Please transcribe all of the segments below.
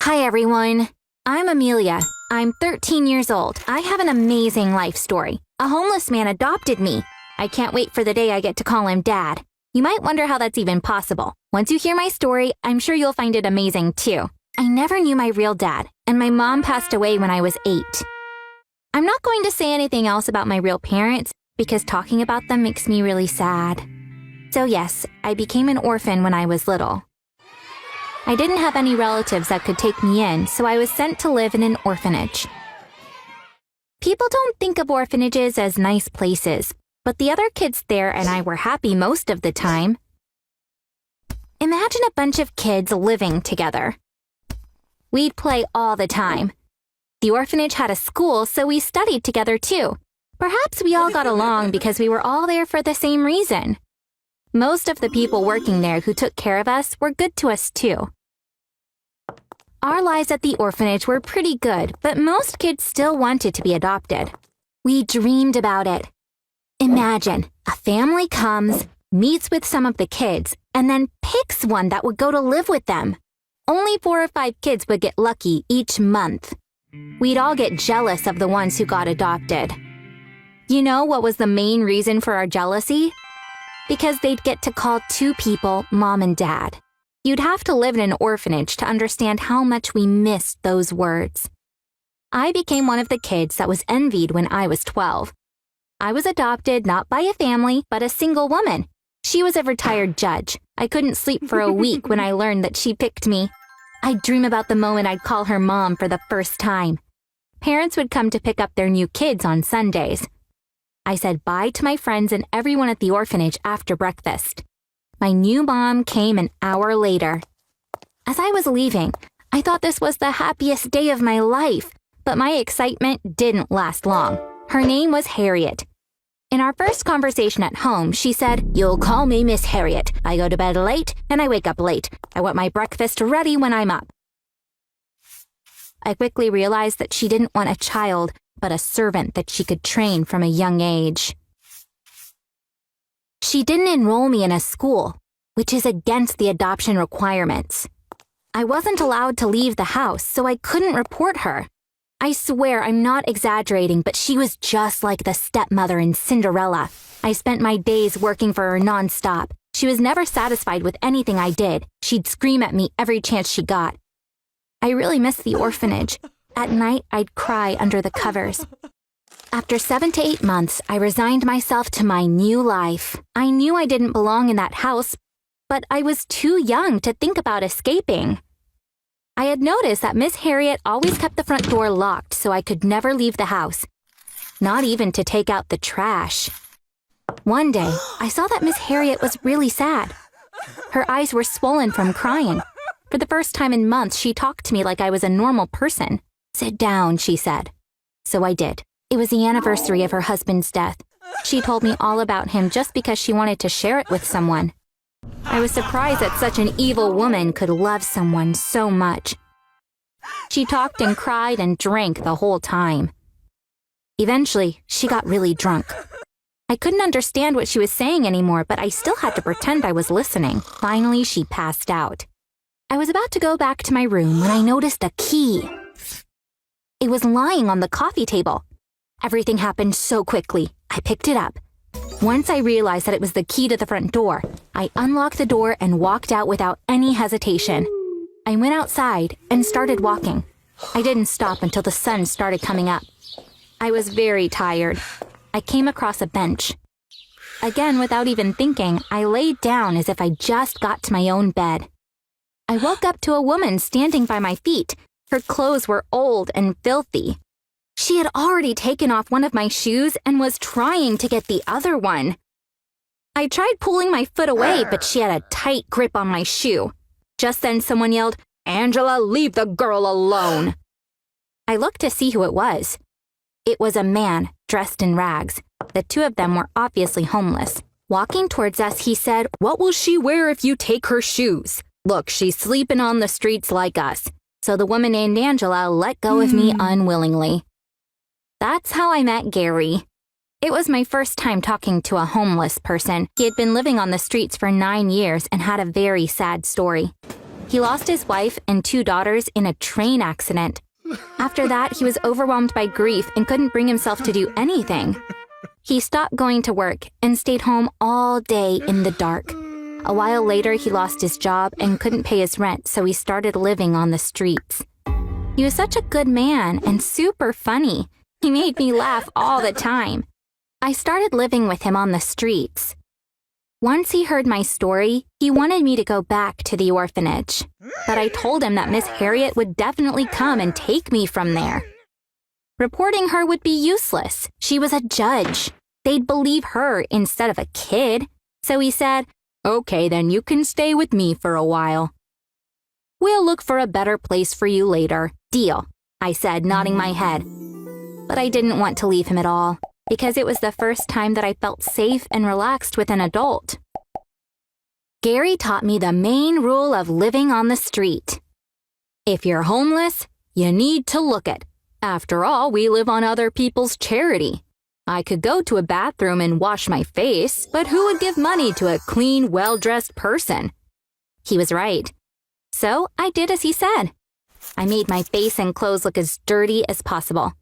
Hi, everyone. I'm Amelia. I'm 13 years old. I have an amazing life story. A homeless man adopted me. I can't wait for the day I get to call him Dad. You might wonder how that's even possible. Once you hear my story, I'm sure you'll find it amazing, too. I never knew my real dad, and my mom passed away when I was 8. I'm not going to say anything else about my real parents because talking about them makes me really sad. So yes, I became an orphan when I was little. I didn't have any relatives that could take me in, so I was sent to live in an orphanage. People don't think of orphanages as nice places, but the other kids there and I were happy most of the time. Imagine a bunch of kids living together. We'd play all the time. The orphanage had a school, so we studied together too. Perhaps we all got along because we were all there for the same reason. Most of the people working there who took care of us were good to us too. Our lives at the orphanage were pretty good, but most kids still wanted to be adopted. We dreamed about it. Imagine, a family comes, meets with some of the kids, and then picks one that would go to live with them. Only 4 or 5 kids would get lucky each month. We'd all get jealous of the ones who got adopted. You know what was the main reason for our jealousy? Because they'd get to call 2 people Mom and Dad. You'd have to live in an orphanage to understand how much we missed those words. I became one of the kids that was envied when I was 12. I was adopted not by a family, but a single woman. She was a retired judge. I couldn't sleep for a week when I learned that she picked me. I'd dream about the moment I'd call her Mom for the first time. Parents would come to pick up their new kids on Sundays. I said bye to my friends and everyone at the orphanage after breakfast. My new mom came an hour later. As I was leaving, I thought this was the happiest day of my life, but my excitement didn't last long. Her name was Harriet. In our first conversation at home, she said, "You'll call me Miss Harriet. I go to bed late and I wake up late. I want my breakfast ready when I'm up." I quickly realized that she didn't want a child, but a servant that she could train from a young age. She didn't enroll me in a school, which is against the adoption requirements. I wasn't allowed to leave the house, so I couldn't report her. I swear I'm not exaggerating, but she was just like the stepmother in Cinderella. I spent my days working for her nonstop. She was never satisfied with anything I did. She'd scream at me every chance she got. I really missed the orphanage. At night, I'd cry under the covers. After 7 to 8 months, I resigned myself to my new life. I knew I didn't belong in that house, but I was too young to think about escaping. I had noticed that Miss Harriet always kept the front door locked so I could never leave the house, not even to take out the trash. One day, I saw that Miss Harriet was really sad. Her eyes were swollen from crying. For the first time in months, she talked to me like I was a normal person. "Sit down," she said. So I did. It was the anniversary of her husband's death. She told me all about him just because she wanted to share it with someone. I was surprised that such an evil woman could love someone so much. She talked and cried and drank the whole time. Eventually, she got really drunk. I couldn't understand what she was saying anymore, but I still had to pretend I was listening. Finally, she passed out. I was about to go back to my room when I noticed a key. It was lying on the coffee table. Everything happened so quickly. I picked it up. Once I realized that it was the key to the front door, I unlocked the door and walked out without any hesitation. I went outside and started walking. I didn't stop until the sun started coming up. I was very tired. I came across a bench. Again, without even thinking, I laid down as if I just got to my own bed. I woke up to a woman standing by my feet. Her clothes were old and filthy. She had already taken off one of my shoes and was trying to get the other one. I tried pulling my foot away, but she had a tight grip on my shoe. Just then someone yelled, "Angela, leave the girl alone." I looked to see who it was. It was a man dressed in rags. The 2 of them were obviously homeless. Walking towards us, he said, "What will she wear if you take her shoes? Look, she's sleeping on the streets like us." So the woman named Angela let go of me unwillingly. That's how I met Gary. It was my first time talking to a homeless person. He had been living on the streets for 9 years and had a very sad story. He lost his wife and 2 daughters in a train accident. After that, he was overwhelmed by grief and couldn't bring himself to do anything. He stopped going to work and stayed home all day in the dark. A while later, he lost his job and couldn't pay his rent, so he started living on the streets. He was such a good man and super funny. He made me laugh all the time. I started living with him on the streets. Once he heard my story, he wanted me to go back to the orphanage. But I told him that Miss Harriet would definitely come and take me from there. Reporting her would be useless. She was a judge. They'd believe her instead of a kid. So he said, "Okay, then you can stay with me for a while. We'll look for a better place for you later. Deal," I said, nodding my head. But I didn't want to leave him at all, because it was the first time that I felt safe and relaxed with an adult. Gary taught me the main rule of living on the street. If you're homeless, you need to look it. After all, we live on other people's charity. I could go to a bathroom and wash my face, but who would give money to a clean, well-dressed person? He was right. So I did as he said. I made my face and clothes look as dirty as possible.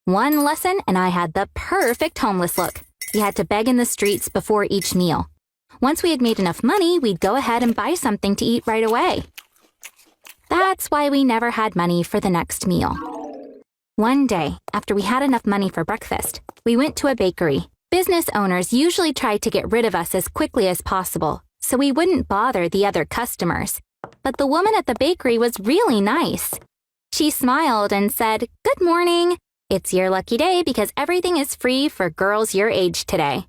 One lesson and I had the perfect homeless look. We had to beg in the streets before each meal. Once we had made enough money, we'd go ahead and buy something to eat right away. That's why we never had money for the next meal. One day, after we had enough money for breakfast, we went to a bakery. Business owners usually tried to get rid of us as quickly as possible, so we wouldn't bother the other customers. But the woman at the bakery was really nice. She smiled and said, "Good morning. It's your lucky day because everything is free for girls your age today."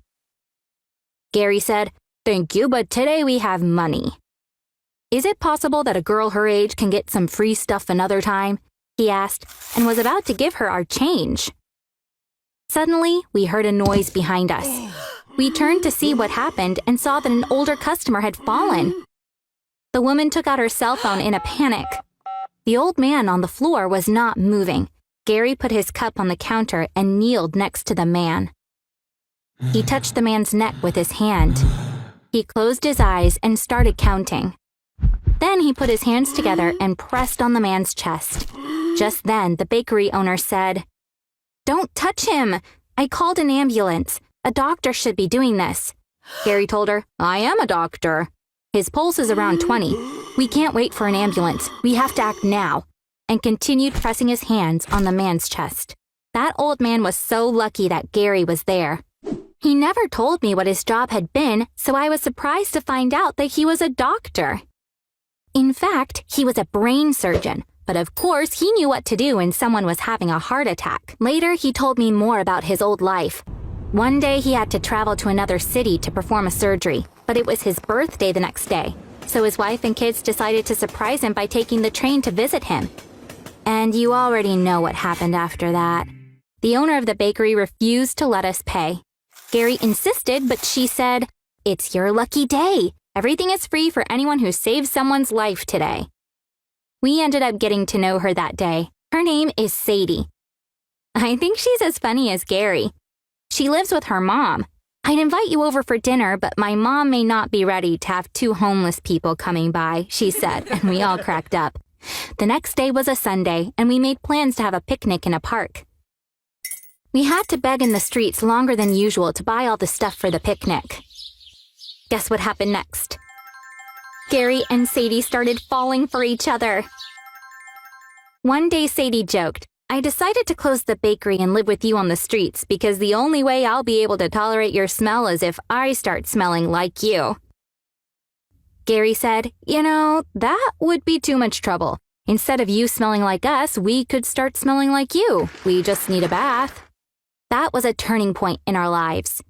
Gary said, "Thank you, but today we have money." "Is it possible that a girl her age can get some free stuff another time?" he asked, and was about to give her our change. Suddenly, we heard a noise behind us. We turned to see what happened and saw that an older customer had fallen. The woman took out her cell phone in a panic. The old man on the floor was not moving. Gary put his cup on the counter and kneeled next to the man. He touched the man's neck with his hand. He closed his eyes and started counting. Then he put his hands together and pressed on the man's chest. Just then, the bakery owner said, "Don't touch him. I called an ambulance. A doctor should be doing this." Gary told her, "I am a doctor. His pulse is around 20. We can't wait for an ambulance. We have to act now," and continued pressing his hands on the man's chest. That old man was so lucky that Gary was there. He never told me what his job had been, so I was surprised to find out that he was a doctor. In fact, he was a brain surgeon, but of course he knew what to do when someone was having a heart attack. Later, he told me more about his old life. One day he had to travel to another city to perform a surgery, but it was his birthday the next day, so his wife and kids decided to surprise him by taking the train to visit him. And you already know what happened after that. The owner of the bakery refused to let us pay. Gary insisted, but she said, "It's your lucky day. Everything is free for anyone who saves someone's life today." We ended up getting to know her that day. Her name is Sadie. I think she's as funny as Gary. She lives with her mom. "I'd invite you over for dinner, but my mom may not be ready to have 2 homeless people coming by," she said, and we all cracked up. The next day was a Sunday, and we made plans to have a picnic in a park. We had to beg in the streets longer than usual to buy all the stuff for the picnic. Guess what happened next? Gary and Sadie started falling for each other. One day Sadie joked, "I decided to close the bakery and live with you on the streets because the only way I'll be able to tolerate your smell is if I start smelling like you." Gary said, "You know, that would be too much trouble. Instead of you smelling like us, we could start smelling like you. We just need a bath." That was a turning point in our lives.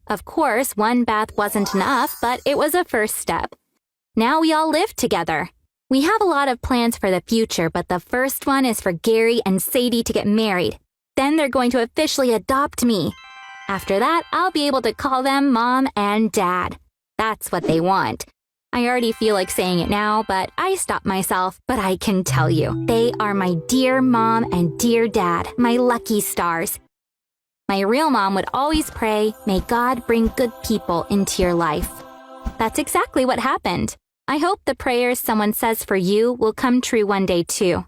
Of course, one bath wasn't enough, but it was a first step. Now we all live together. We have a lot of plans for the future, but the first one is for Gary and Sadie to get married. Then they're going to officially adopt me. After that, I'll be able to call them Mom and Dad. That's what they want. I already feel like saying it now, but I stopped myself. But I can tell you, they are my dear Mom and dear Dad, my lucky stars. My real mom would always pray, "May God bring good people into your life." That's exactly what happened. I hope the prayers someone says for you will come true one day too.